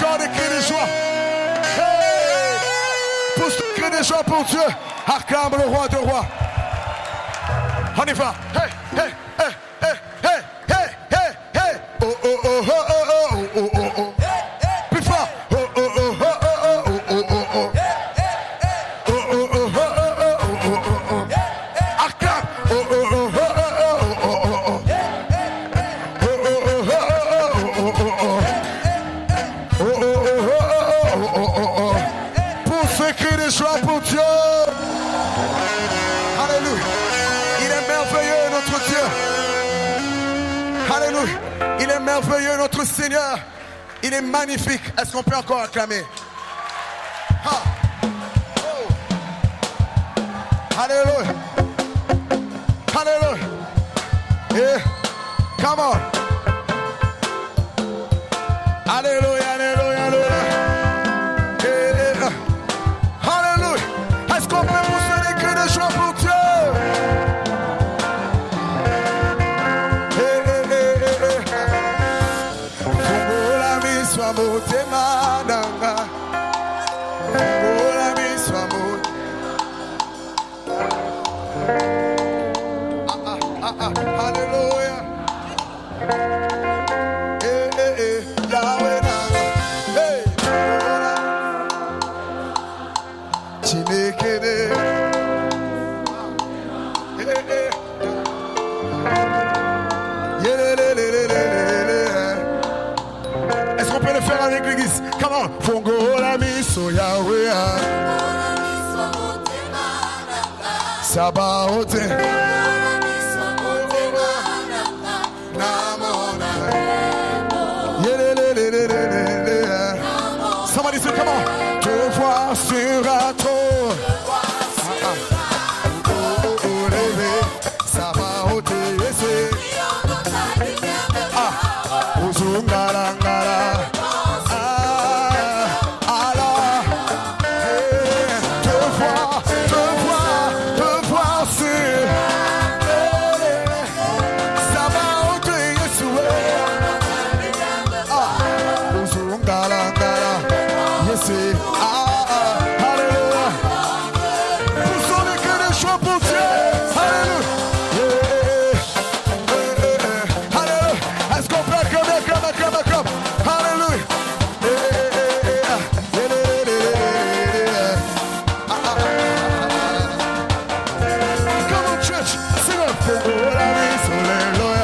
encore des cris de joie. Hey! Pousse des cris de joie pour Dieu. Acclame le roi de rois. On y va. Hey, hey, hey, hey, hey, hey, hey, hey. Oh, oh, oh, oh, oh, oh, oh, oh, oh. Plus fort. Oh, oh, oh, oh, oh, oh, oh, oh, oh. Oh, oh, oh, oh, oh, oh, oh, oh. Acclame. Oh, oh, oh, oh, oh, oh, oh, oh. Pour ce cri de joie pour Dieu. Alléluia. Il est merveilleux notre Dieu. Alléluia. Il est merveilleux notre Seigneur. Il est magnifique. Est-ce qu'on peut encore acclamer? Ah. Oh. Alléluia. Alléluia. Yeah. Come on. Alléluia, alléluia, alléluia. Yeah. Alléluia. Est-ce qu'on peut pousser des cris de joie pour Dieu? Fungola mi sua motema nanga. Fungola mi sua motema. Alléluia. Yahweh nanga. Hey. Chinekene. Est-ce qu'on peut le faire avec l'église? Comment? Fungola miso Yahweh. Sabaote. Somebody say, come on. Te voir sur un trône. Ça va ôter. Uzungarangara. Alors, te voir sur. Ça va ôter. Uzungarangara. Yes, alléluia. Poussons les cris de joie pour Dieu. Alléluia. Alléluia. Est-ce qu'on peut acclamer, acclamer, acclamer, acclamer? Alléluia. Come on, church. Sing it. Alléluia.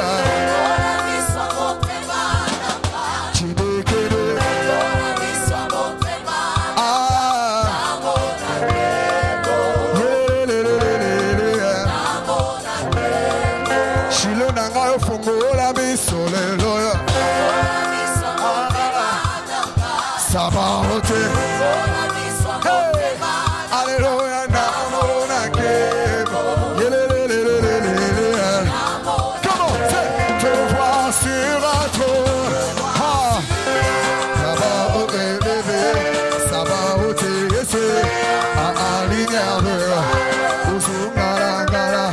Fungola miso Alléluia. Sabaote. Alléluia. Namona kebo. Comment te voir sur un trône. Sabaote, bébé. Sabaote, yes. Alignable. Uzungarangara.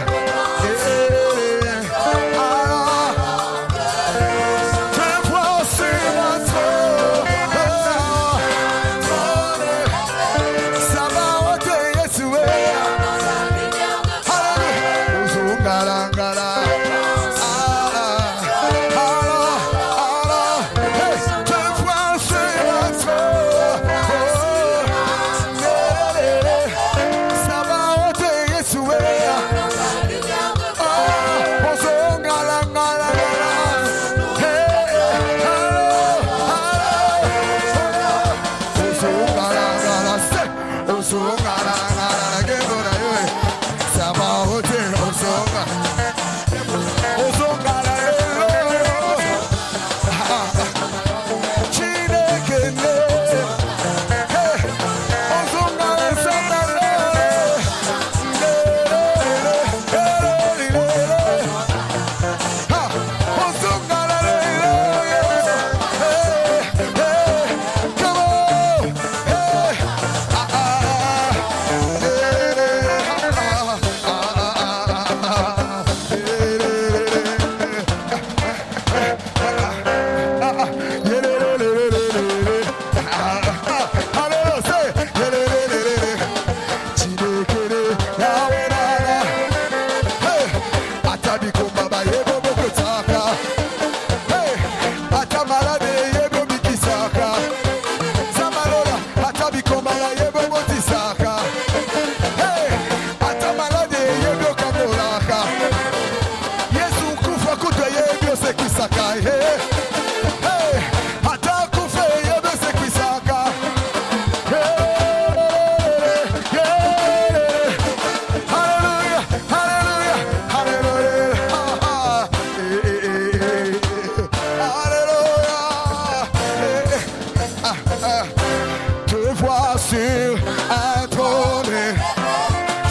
intrôné.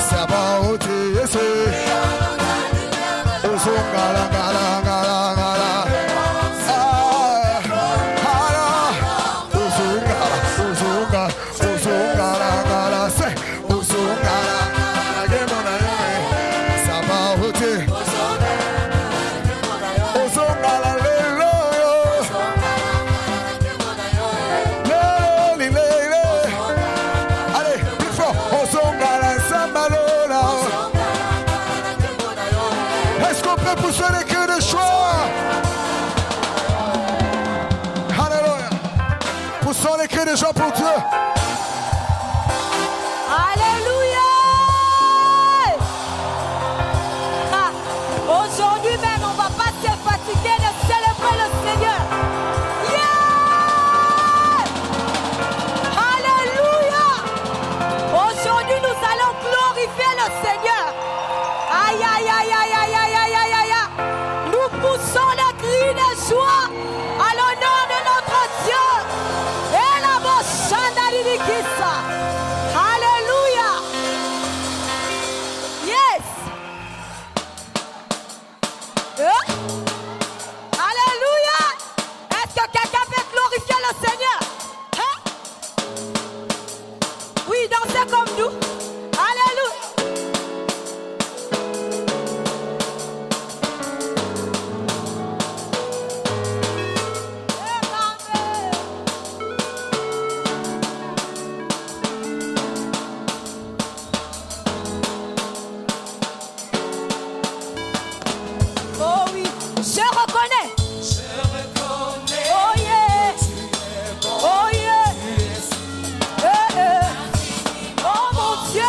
Sabaoth, yes. Osongala, gala, gala, gala. Osongala, gala, say. Osongala, gala, Sabaoth. Osongala, lelo. Lele. Allez, plus fort. Osongala, Sambalola. Est-ce qu'on peut pousser les cris de joie? Alléluia. Poussons les cris de joie pour Dieu. Alléluia. Aujourd'hui même, on ne va pas se fatiguer de célébrer le Seigneur. Yeah! Alléluia. Aujourd'hui, nous allons glorifier le Seigneur. Aïe, aïe, aïe, aïe, aïe, aïe, aïe, aïe, aïe. Nous poussons le cri de joie à l'honneur de notre Dieu. Et la Boshandaridikisa. Alléluia. Yes. Alléluia. Est-ce que quelqu'un peut glorifier le Seigneur? Hein? Oui, dansez comme nous. Alléluia. Oh oui, je reconnais. Oh yeah. Oh yeah. Oh mon Dieu.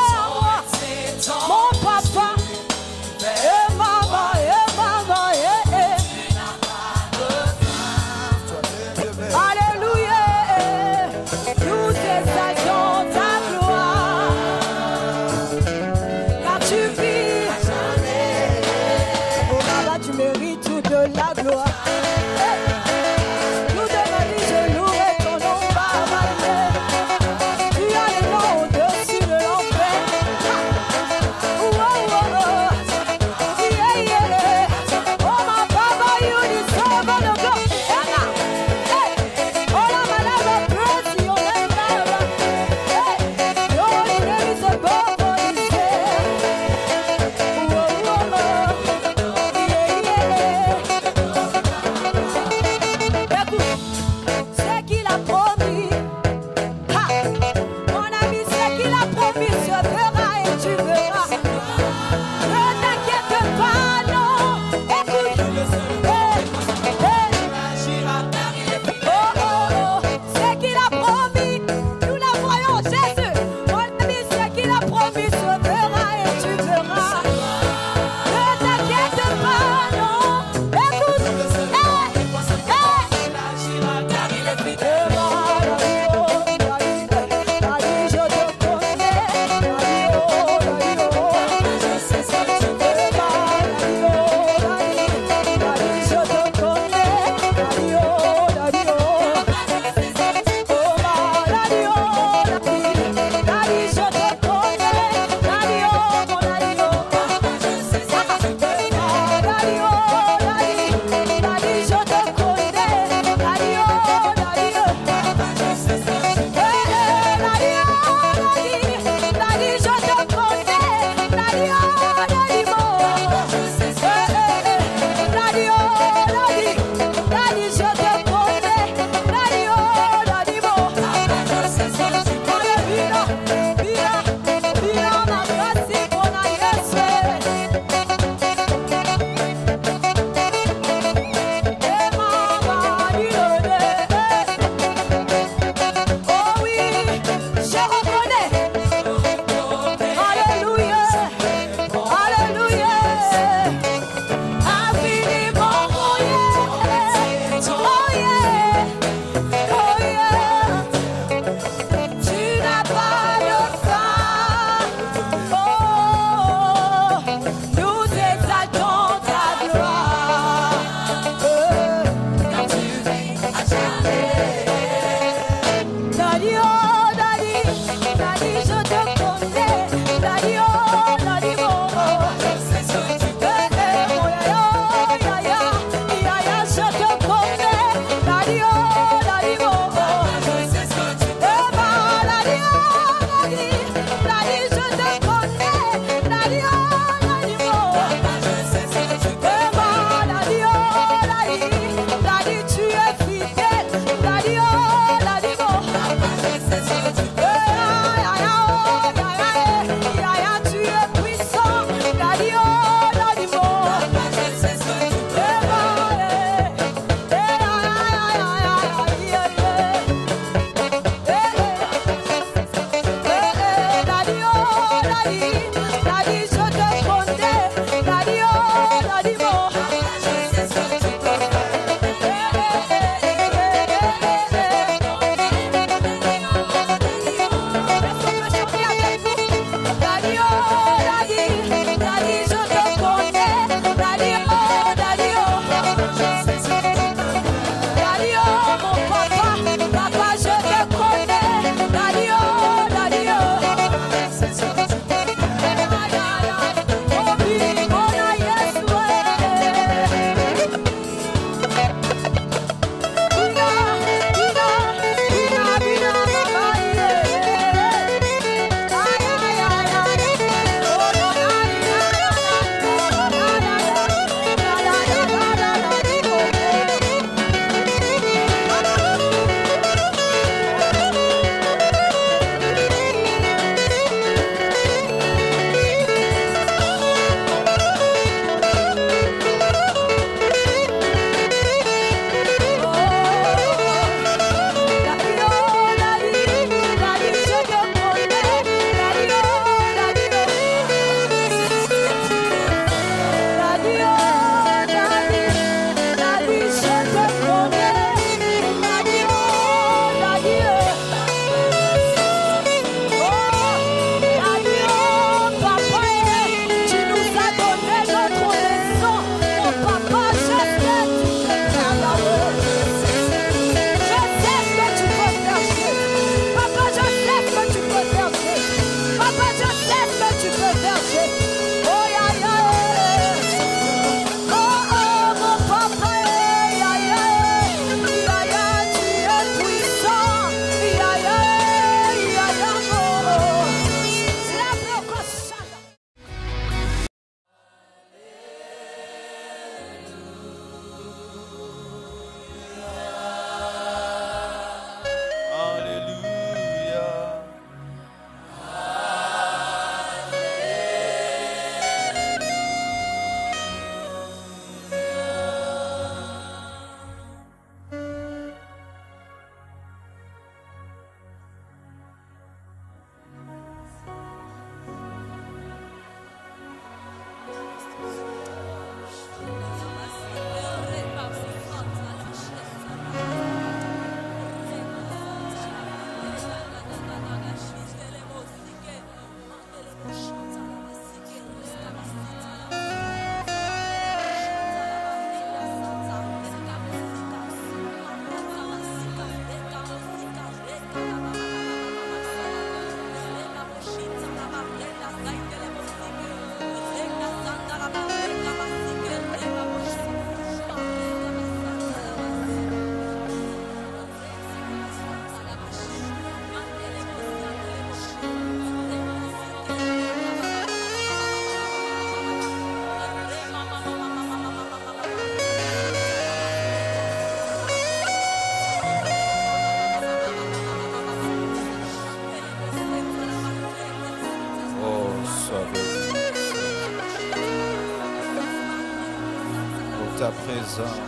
ta présence.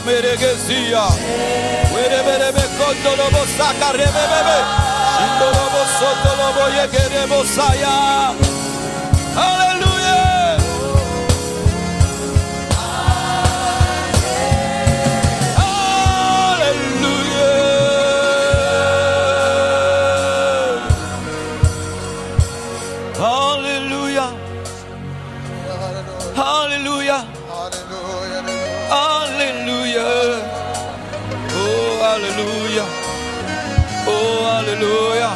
Meregezia, Wereberebe Kondolobo Sakarebebe, Shindolobo Sotolobo Yegerebo Saya. Hallelujah. Hallelujah. Hallelujah. Hallelujah. Hallelujah. Oh, hallelujah. Oh, hallelujah.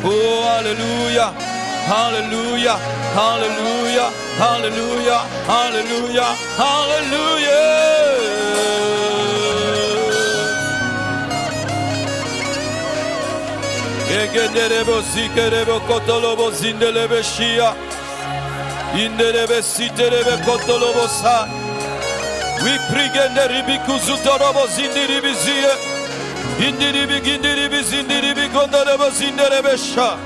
Oh, hallelujah. Hallelujah. Hallelujah. Hallelujah. Hallelujah. Hallelujah. Egenderebo sikerebo kotolobo zindelebe shia. Indelebe siterebe kotolobo sa. We pray in the Ribikuzutorabo Zindiribizie, Indiribi Zindiribi Gondarabo Zinderebesha.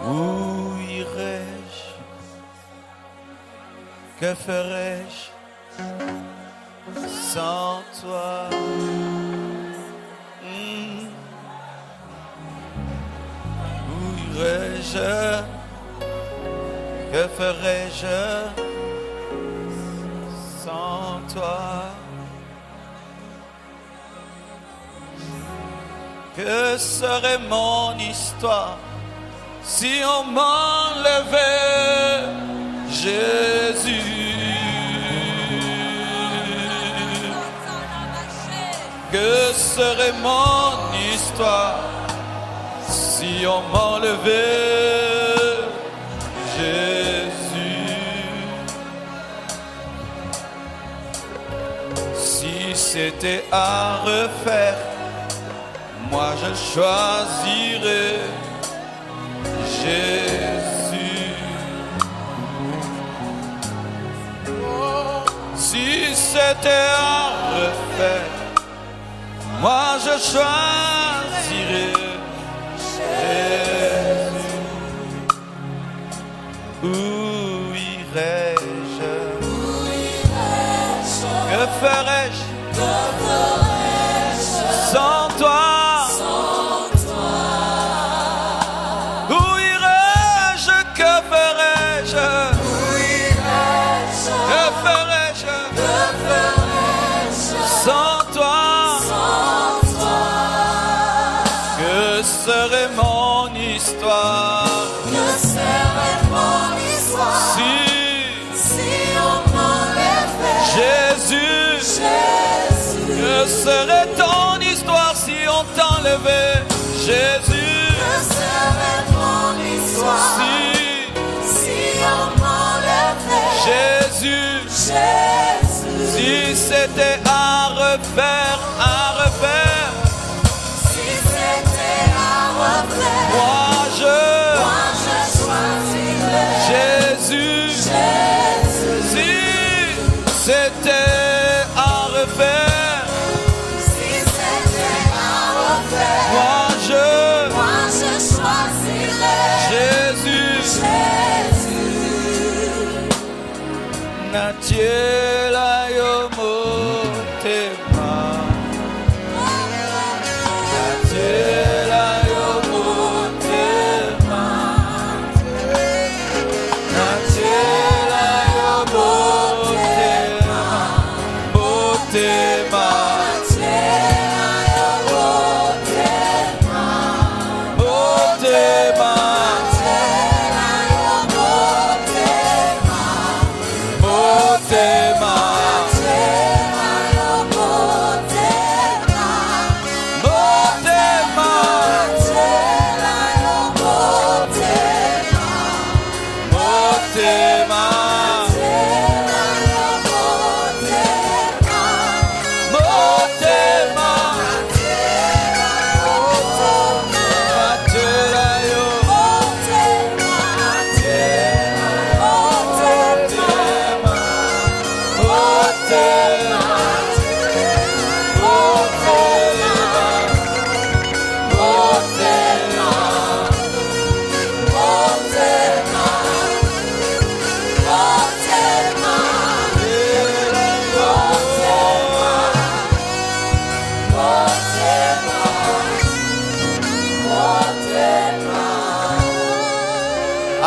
Où irai-je? Que ferai-je sans toi? Que ferais-je sans toi? Que serait mon histoire si on m'enlevait? Jésus, que serait mon histoire si on m'enlevait Jésus? Si c'était à refaire, moi je choisirais Jésus. Si c'était à refaire, moi je choisirais Jésus. Où irais-je? Que ferais-je sans toi? Où irais-je? Que ferais-je? Que ferais-je sans toi? Que serait mon histoire? Si on m'enlevait Jésus? Que serait ton histoire si on t'enlevait Jésus? Que serait mon histoire si on m'enlevait Jésus, si c'était à refaire, si c'était à refaire, moi je choisirais Jésus. Si c'était à refaire, si c'était à refaire, moi je choisirais Jésus. Natiela yomotema, Natiela yomotema, Natiela yomotema, motema, motema,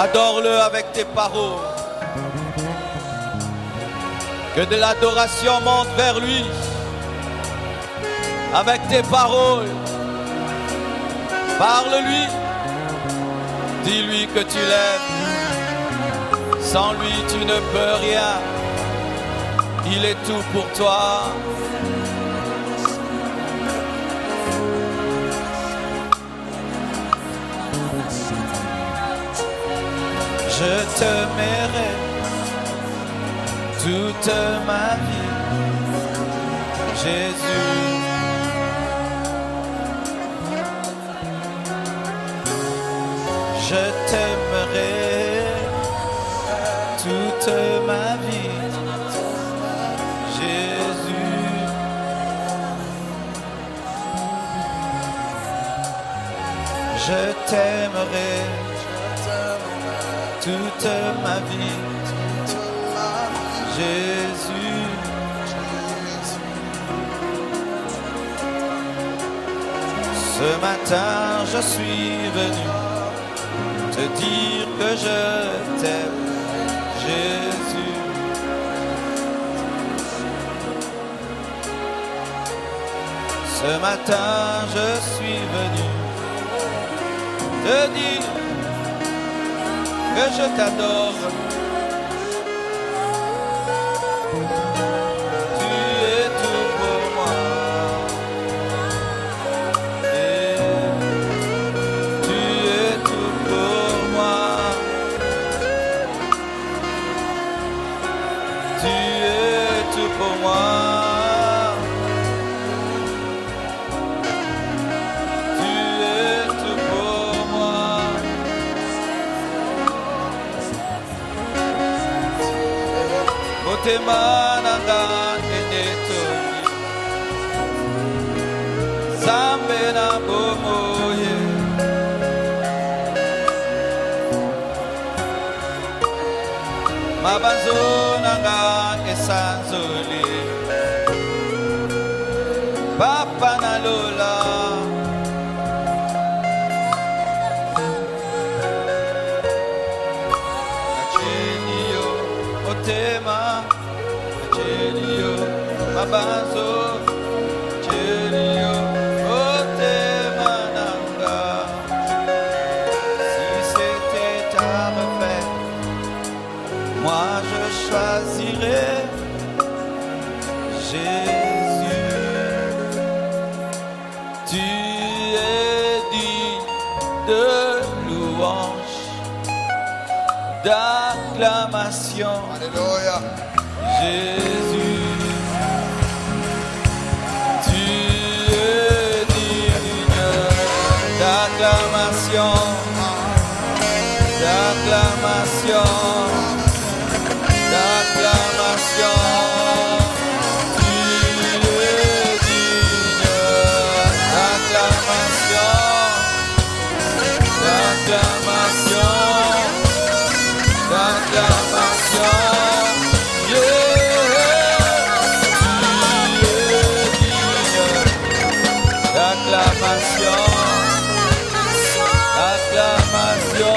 Adore-le avec tes paroles. Que de l'adoration monte vers lui. Avec tes paroles. Parle-lui. Dis-lui que tu l'aimes. Sans lui, tu ne peux rien. Il est tout pour toi. Je t'aimerai toute ma vie, Jésus. Je t'aimerai toute ma vie, Jésus. Je t'aimerai toute ma vie, Jésus. Ce matin, je suis venu te dire que je t'aime, Jésus. Ce matin, je suis venu te dire que je t'adore, motema nanga enetoni Zambe na bomoye Mabanzo nanga esanzoli Papa na lola Achenio otema Achenio mabanzo Achenio otema nanga Si c'était à refaire Moi je choisirais Jésus. Tu es digne de louange, d'acclamation. Alléluia. Jésus. Tu es digne d'acclamation, d'acclamation. D'acclamation, tu es digne d'acclamation, d'acclamation, d'acclamation, tu es digne d'acclamation, d'acclamation.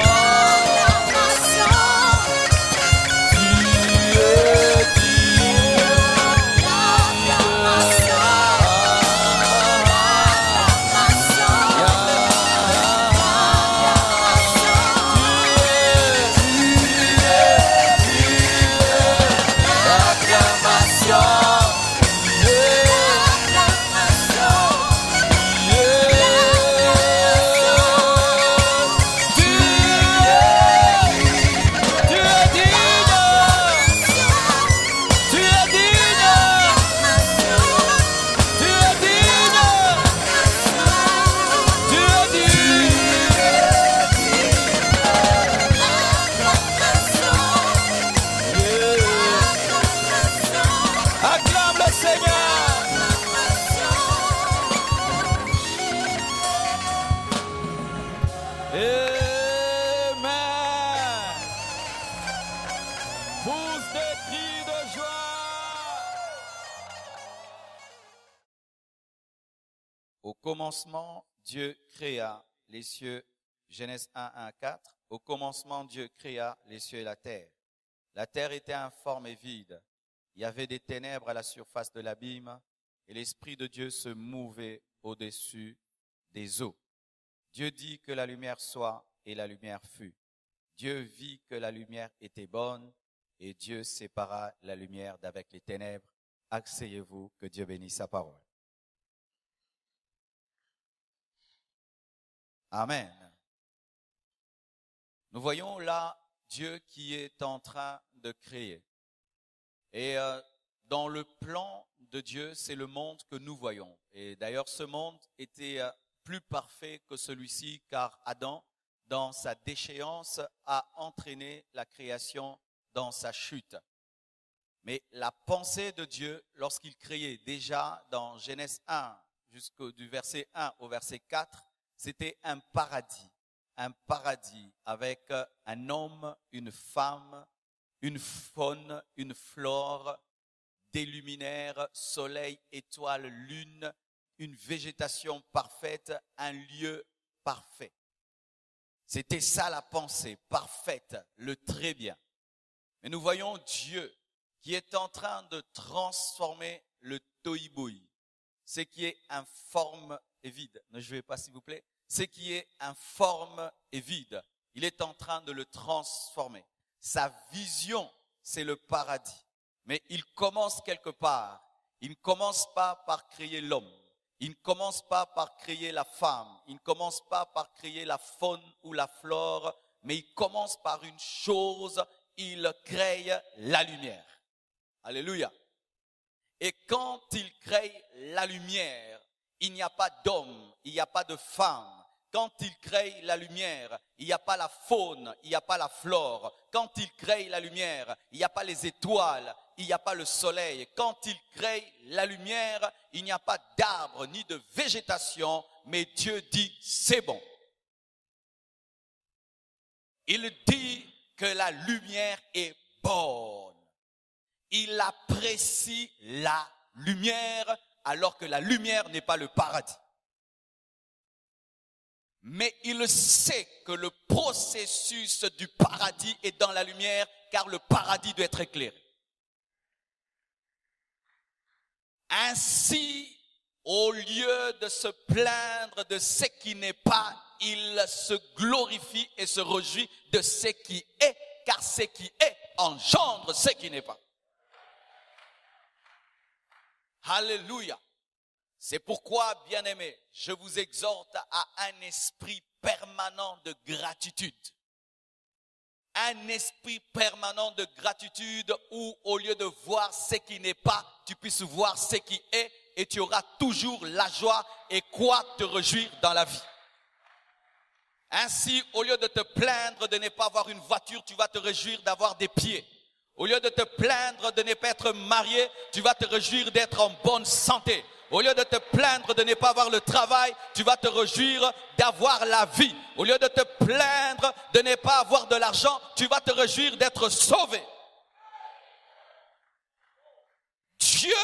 Au commencement, Dieu créa les cieux, Genèse 1:4. Au commencement, Dieu créa les cieux et la terre. La terre était informe et vide. Il y avait des ténèbres à la surface de l'abîme et l'Esprit de Dieu se mouvait au-dessus des eaux. Dieu dit que la lumière soit et la lumière fut. Dieu vit que la lumière était bonne et Dieu sépara la lumière d'avec les ténèbres. Asseyez-vous, que Dieu bénisse sa parole. Amen. Nous voyons là Dieu qui est en train de créer. Et dans le plan de Dieu, c'est le monde que nous voyons. Et d'ailleurs, ce monde était plus parfait que celui-ci, car Adam, dans sa déchéance, a entraîné la création dans sa chute. Mais la pensée de Dieu, lorsqu'il créait déjà dans Genèse 1, du verset 1 au verset 4, c'était un paradis avec un homme, une femme, une faune, une flore, des luminaires, soleil, étoiles, lune, une végétation parfaite, un lieu parfait. C'était ça la pensée, parfaite, le très bien. Mais nous voyons Dieu qui est en train de transformer le tohu-bohu, ce qui est informe et vide. Ne jouez pas s'il vous plaît. Ce qui est informe et vide, il est en train de le transformer. Sa vision, c'est le paradis. Mais il commence quelque part. Il ne commence pas par créer l'homme. Il ne commence pas par créer la femme. Il ne commence pas par créer la faune ou la flore. Mais il commence par une chose, il crée la lumière. Alléluia. Et quand il crée la lumière, il n'y a pas d'homme, il n'y a pas de femme. Quand il crée la lumière, il n'y a pas la faune, il n'y a pas la flore. Quand il crée la lumière, il n'y a pas les étoiles, il n'y a pas le soleil. Quand il crée la lumière, il n'y a pas d'arbre ni de végétation, mais Dieu dit c'est bon. Il dit que la lumière est bonne. Il apprécie la lumière alors que la lumière n'est pas le paradis. Mais il sait que le processus du paradis est dans la lumière car le paradis doit être éclairé. Ainsi, au lieu de se plaindre de ce qui n'est pas, il se glorifie et se réjouit de ce qui est, car ce qui est engendre ce qui n'est pas. Alléluia. C'est pourquoi, bien-aimés, je vous exhorte à un esprit permanent de gratitude. Un esprit permanent de gratitude où, au lieu de voir ce qui n'est pas, tu puisses voir ce qui est et tu auras toujours la joie et quoi te réjouir dans la vie. Ainsi, au lieu de te plaindre de ne pas avoir une voiture, tu vas te réjouir d'avoir des pieds. Au lieu de te plaindre de ne pas être marié, tu vas te réjouir d'être en bonne santé. Au lieu de te plaindre de ne pas avoir le travail, tu vas te réjouir d'avoir la vie. Au lieu de te plaindre de ne pas avoir de l'argent, tu vas te réjouir d'être sauvé. Dieu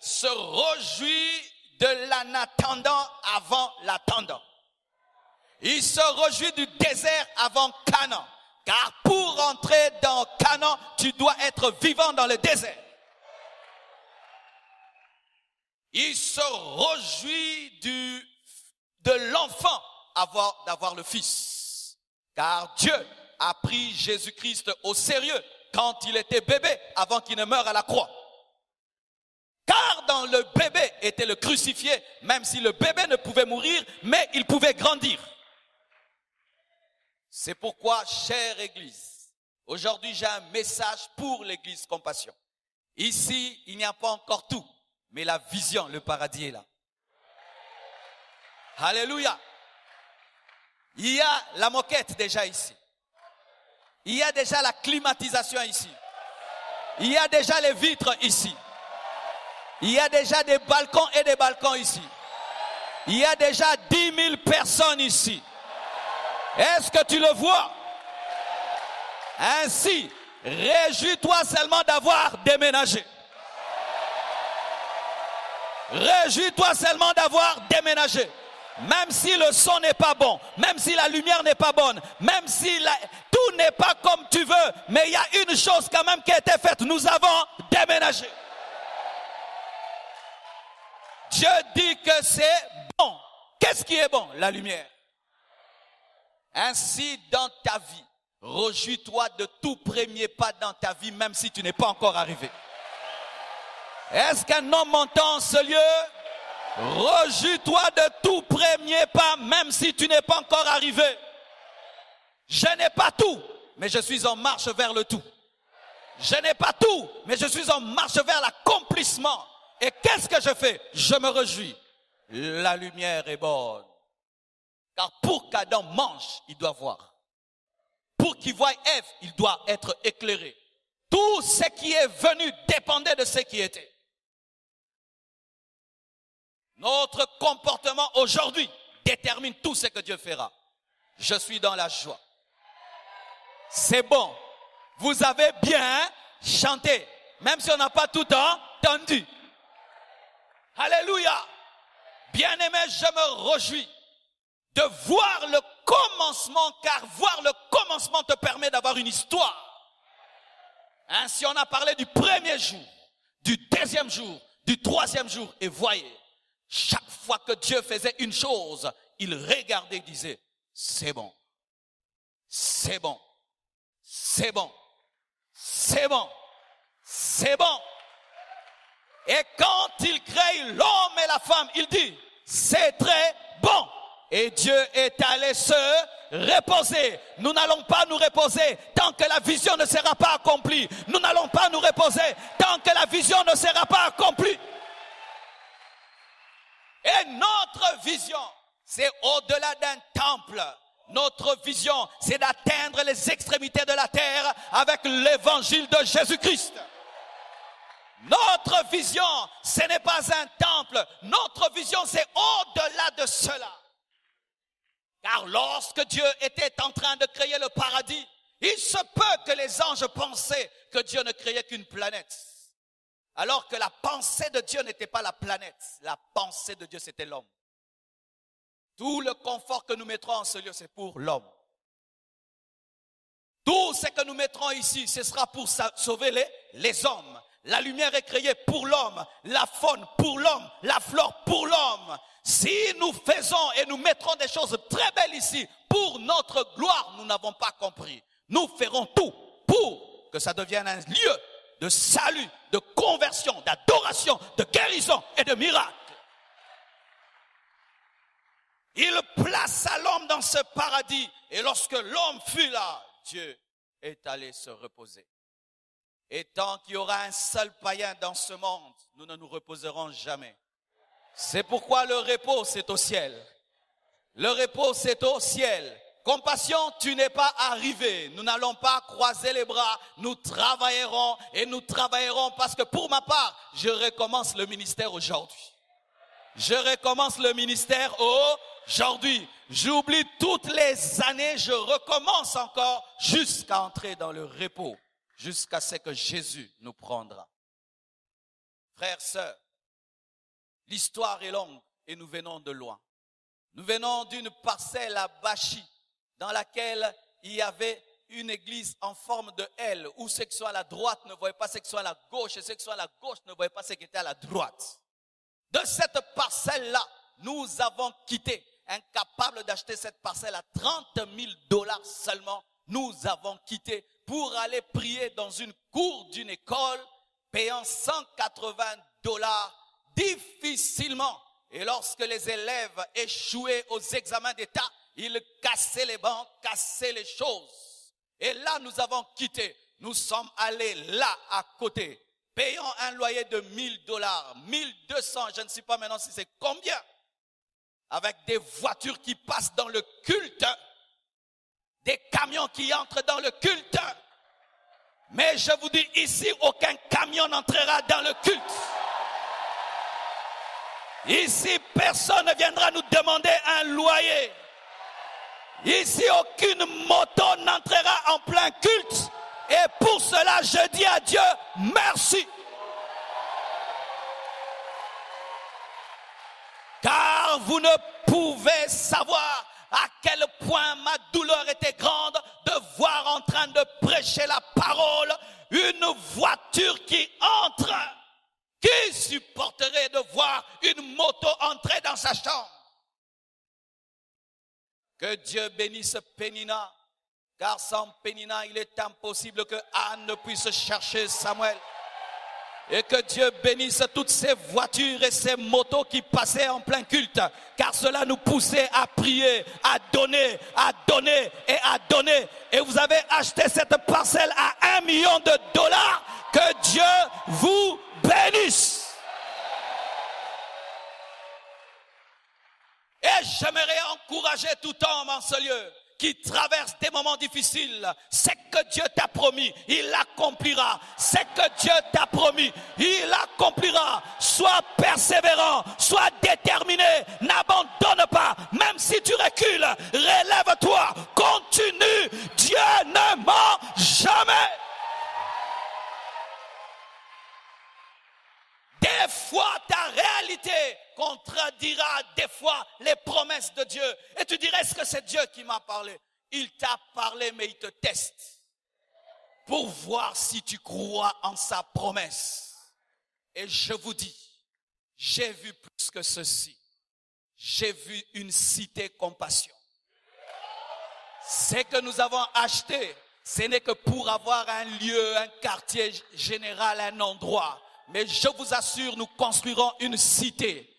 se réjouit de l'anattendant avant l'attendant. Il se réjouit du désert avant Canaan. Car pour entrer dans Canaan, tu dois être vivant dans le désert. Il se réjouit de l'enfant d'avoir le fils. Car Dieu a pris Jésus-Christ au sérieux quand il était bébé avant qu'il ne meure à la croix. Car dans le bébé était le crucifié, même si le bébé ne pouvait mourir, mais il pouvait grandir. C'est pourquoi, chère Église, aujourd'hui j'ai un message pour l'Église Compassion. Ici, il n'y a pas encore tout. Mais la vision, le paradis est là. Alléluia. Il y a la moquette déjà ici. Il y a déjà la climatisation ici. Il y a déjà les vitres ici. Il y a déjà des balcons et des balcons ici. Il y a déjà 10 000 personnes ici. Est-ce que tu le vois? Ainsi, réjouis-toi seulement d'avoir déménagé. Réjouis-toi seulement d'avoir déménagé. Même si le son n'est pas bon, même si la lumière n'est pas bonne, même si tout n'est pas comme tu veux, mais il y a une chose quand même qui a été faite. Nous avons déménagé. Dieu dit que c'est bon. Qu'est-ce qui est bon? La lumière. Ainsi, dans ta vie, réjouis-toi de tout premier pas dans ta vie, même si tu n'es pas encore arrivé. Est-ce qu'un homme entend ce lieu? Réjouis-toi de tout premier pas, même si tu n'es pas encore arrivé. Je n'ai pas tout, mais je suis en marche vers le tout. Je n'ai pas tout, mais je suis en marche vers l'accomplissement. Et qu'est-ce que je fais? Je me réjouis. La lumière est bonne. Car pour qu'Adam mange, il doit voir. Pour qu'il voie Ève, il doit être éclairé. Tout ce qui est venu dépendait de ce qui était. Notre comportement aujourd'hui détermine tout ce que Dieu fera. Je suis dans la joie. C'est bon. Vous avez bien chanté, même si on n'a pas tout entendu. Alléluia. Bien-aimé, je me réjouis de voir le commencement, car voir le commencement te permet d'avoir une histoire. Ainsi, on a parlé du premier jour, du deuxième jour, du troisième jour, et voyez, chaque fois que Dieu faisait une chose, il regardait et disait, c'est bon, c'est bon, c'est bon, c'est bon, c'est bon. Et quand il crée l'homme et la femme, il dit, c'est très bon. Et Dieu est allé se reposer. Nous n'allons pas nous reposer tant que la vision ne sera pas accomplie. Nous n'allons pas nous reposer tant que la vision ne sera pas accomplie. Et notre vision, c'est au-delà d'un temple. Notre vision, c'est d'atteindre les extrémités de la terre avec l'évangile de Jésus-Christ. Notre vision, ce n'est pas un temple. Notre vision, c'est au-delà de cela. Car lorsque Dieu était en train de créer le paradis, il se peut que les anges pensaient que Dieu ne créait qu'une planète. Alors que la pensée de Dieu n'était pas la planète. La pensée de Dieu, c'était l'homme. Tout le confort que nous mettrons en ce lieu, c'est pour l'homme. Tout ce que nous mettrons ici, ce sera pour sauver les hommes. La lumière est créée pour l'homme, la faune pour l'homme, la flore pour l'homme. Si nous faisons et nous mettrons des choses très belles ici pour notre gloire, nous n'avons pas compris. Nous ferons tout pour que ça devienne un lieu de salut, de conversion, d'adoration, de guérison et de miracle. Il plaça l'homme dans ce paradis et lorsque l'homme fut là, Dieu est allé se reposer. Et tant qu'il y aura un seul païen dans ce monde, nous ne nous reposerons jamais. C'est pourquoi le repos, c'est au ciel. Le repos, c'est au ciel. Compassion, tu n'es pas arrivé. Nous n'allons pas croiser les bras. Nous travaillerons et nous travaillerons parce que pour ma part, je recommence le ministère aujourd'hui. Je recommence le ministère aujourd'hui. J'oublie toutes les années, je recommence encore jusqu'à entrer dans le repos. Jusqu'à ce que Jésus nous prendra. Frères, sœurs, l'histoire est longue et nous venons de loin. Nous venons d'une parcelle à Bachi dans laquelle il y avait une église en forme de L où ceux qui sont à la droite ne voyaient pas ceux qui sont à la gauche et ceux qui sont à la gauche ne voyaient pas ceux qui étaient à la droite. De cette parcelle-là, nous avons quitté, incapables d'acheter cette parcelle à $30,000 seulement, nous avons quitté pour aller prier dans une cour d'une école, payant $180 difficilement. Et lorsque les élèves échouaient aux examens d'État, ils cassaient les bancs, cassaient les choses. Et là, nous avons quitté. Nous sommes allés là, à côté, payant un loyer de $1,000, 1,200, je ne sais pas maintenant si c'est combien, avec des voitures qui passent dans le culte, des camions qui entrent dans le culte. Mais je vous dis ici, aucun camion n'entrera dans le culte. Ici, personne ne viendra nous demander un loyer. Ici, aucune moto n'entrera en plein culte. Et pour cela, je dis à Dieu, merci. Car vous ne pouvez savoir à quel point ma douleur était grande de voir en train de prêcher la parole une voiture qui entre. Qui supporterait de voir une moto entrer dans sa chambre? Que Dieu bénisse Pénina, car sans Pénina, il est impossible que Anne ne puisse chercher Samuel. Et que Dieu bénisse toutes ces voitures et ces motos qui passaient en plein culte. Car cela nous poussait à prier, à donner et à donner. Et vous avez acheté cette parcelle à $1 million. Que Dieu vous bénisse. Et j'aimerais encourager tout homme en ce lieu qui traverse des moments difficiles. C'est que Dieu t'a promis, il l'accomplira. C'est que Dieu t'a promis, il l'accomplira. Sois persévérant, sois déterminé, n'abandonne pas. Même si tu recules, relève-toi, continue. Dieu ne ment jamais. Des fois, ta réalité contradira des fois les promesses de Dieu. Et tu dirais, est-ce que c'est Dieu qui m'a parlé? Il t'a parlé, mais il te teste pour voir si tu crois en sa promesse. Et je vous dis, j'ai vu plus que ceci. J'ai vu une cité compassion. Ce que nous avons acheté, ce n'est que pour avoir un lieu, un quartier général, un endroit. Mais je vous assure, nous construirons une cité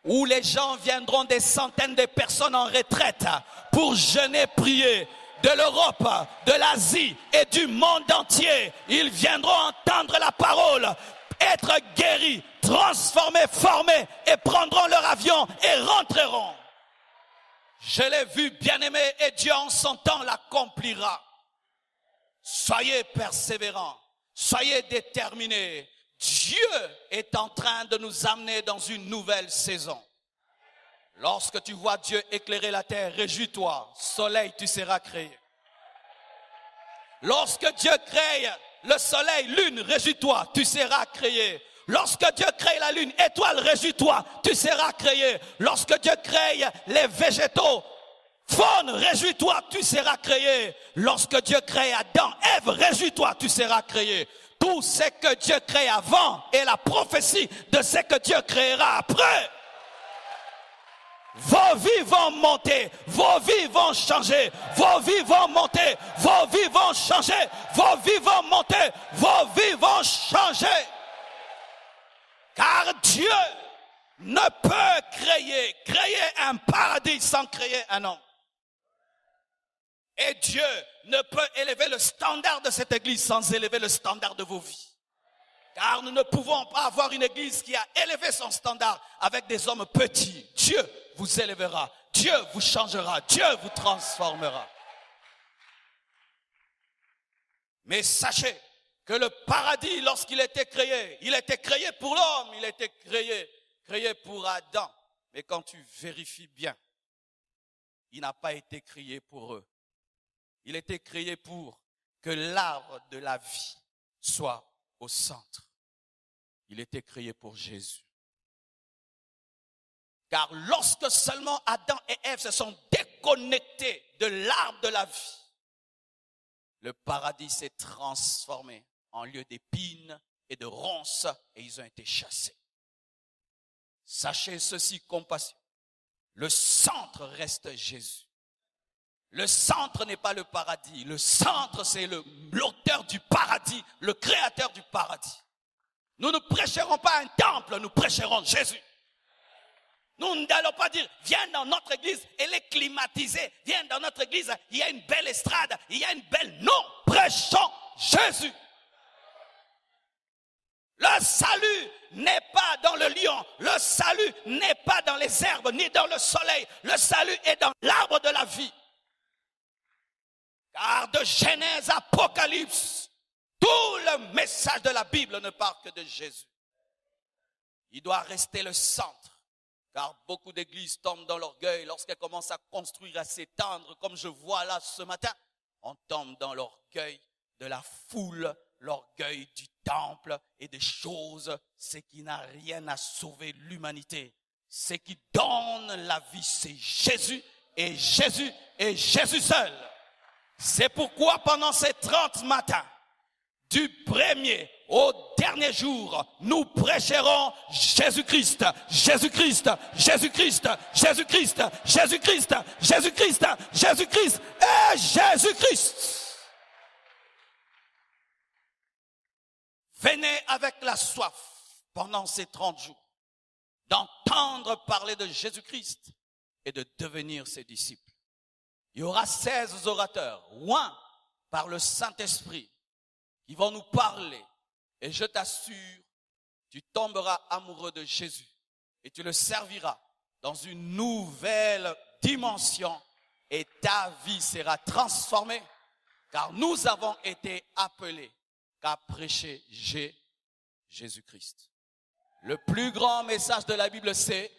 où les gens viendront, des centaines de personnes en retraite pour jeûner, prier. De l'Europe, de l'Asie et du monde entier. Ils viendront entendre la parole, être guéris, transformés, formés et prendront leur avion et rentreront. Je l'ai vu, bien-aimé, et Dieu en son temps l'accomplira. Soyez persévérants, soyez déterminés. Dieu est en train de nous amener dans une nouvelle saison. Lorsque tu vois Dieu éclairer la terre, réjouis-toi. Soleil, tu seras créé. Lorsque Dieu crée le soleil, lune, réjouis-toi, tu seras créé. Lorsque Dieu crée la lune, étoile, réjouis-toi, tu seras créé. Lorsque Dieu crée les végétaux, faune, réjouis-toi, tu seras créé. Lorsque Dieu crée Adam, Ève, réjouis-toi, tu seras créé. Tout ce que Dieu crée avant est la prophétie de ce que Dieu créera après. Vos vies vont monter, vos vies vont changer, vos vies vont monter, vos vies vont changer, vos vies vont monter, vos vies vont changer. Car Dieu ne peut créer un paradis sans créer un homme. Et Dieu ne peut élever le standard de cette église sans élever le standard de vos vies. Car nous ne pouvons pas avoir une église qui a élevé son standard avec des hommes petits. Dieu vous élèvera, Dieu vous changera, Dieu vous transformera. Mais sachez que le paradis, lorsqu'il était créé, il était créé pour l'homme, il était créé pour Adam. Mais quand tu vérifies bien, il n'a pas été créé pour eux. Il était créé pour que l'arbre de la vie soit au centre. Il était créé pour Jésus. Car lorsque seulement Adam et Ève se sont déconnectés de l'arbre de la vie, le paradis s'est transformé en lieu d'épines et de ronces et ils ont été chassés. Sachez ceci, compassion. Le centre reste Jésus. Le centre n'est pas le paradis. Le centre, c'est l'auteur du paradis, le créateur du paradis. Nous ne prêcherons pas un temple, nous prêcherons Jésus. Nous n'allons pas dire, viens dans notre église, elle est climatisée. Viens dans notre église, il y a une belle estrade, il y a une belle... Non, prêchons Jésus. Le salut n'est pas dans le lion. Le salut n'est pas dans les herbes, ni dans le soleil. Le salut est dans l'arbre de la vie. Car de Genèse à Apocalypse, tout le message de la Bible ne parle que de Jésus. Il doit rester le centre. Car beaucoup d'églises tombent dans l'orgueil lorsqu'elles commencent à construire, à s'étendre, comme je vois là ce matin. On tombe dans l'orgueil de la foule, l'orgueil du temple et des choses, ce qui n'a rien à sauver l'humanité. Ce qui donne la vie, c'est Jésus et Jésus et Jésus seul. C'est pourquoi pendant ces 30 matins, du premier au dernier jour, nous prêcherons Jésus-Christ, Jésus-Christ, Jésus-Christ, Jésus-Christ, Jésus-Christ, Jésus-Christ, Jésus-Christ et Jésus-Christ. Venez avec la soif pendant ces 30 jours d'entendre parler de Jésus-Christ et de devenir ses disciples. Il y aura 16 orateurs, oints par le Saint-Esprit, qui vont nous parler. Et je t'assure, tu tomberas amoureux de Jésus et tu le serviras dans une nouvelle dimension et ta vie sera transformée. Car nous avons été appelés qu'à prêcher Jésus-Christ. Le plus grand message de la Bible, c'est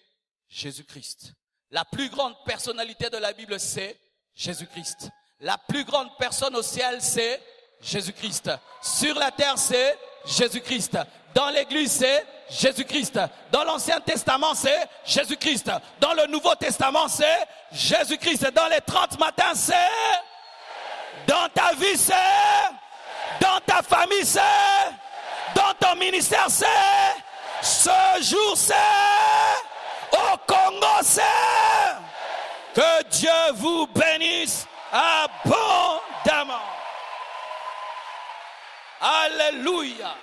Jésus-Christ. La plus grande personnalité de la Bible, c'est Jésus-Christ. La plus grande personne au ciel, c'est Jésus-Christ. Sur la terre, c'est Jésus-Christ. Dans l'église, c'est Jésus-Christ. Dans l'Ancien Testament, c'est Jésus-Christ. Dans le Nouveau Testament, c'est Jésus-Christ. Dans les 30 matins, c'est... Dans ta vie, c'est... Dans ta famille, c'est... Dans ton ministère, c'est... Ce jour, c'est... Au Congo, c'est... Que Dieu vous bénisse abondamment. Alléluia.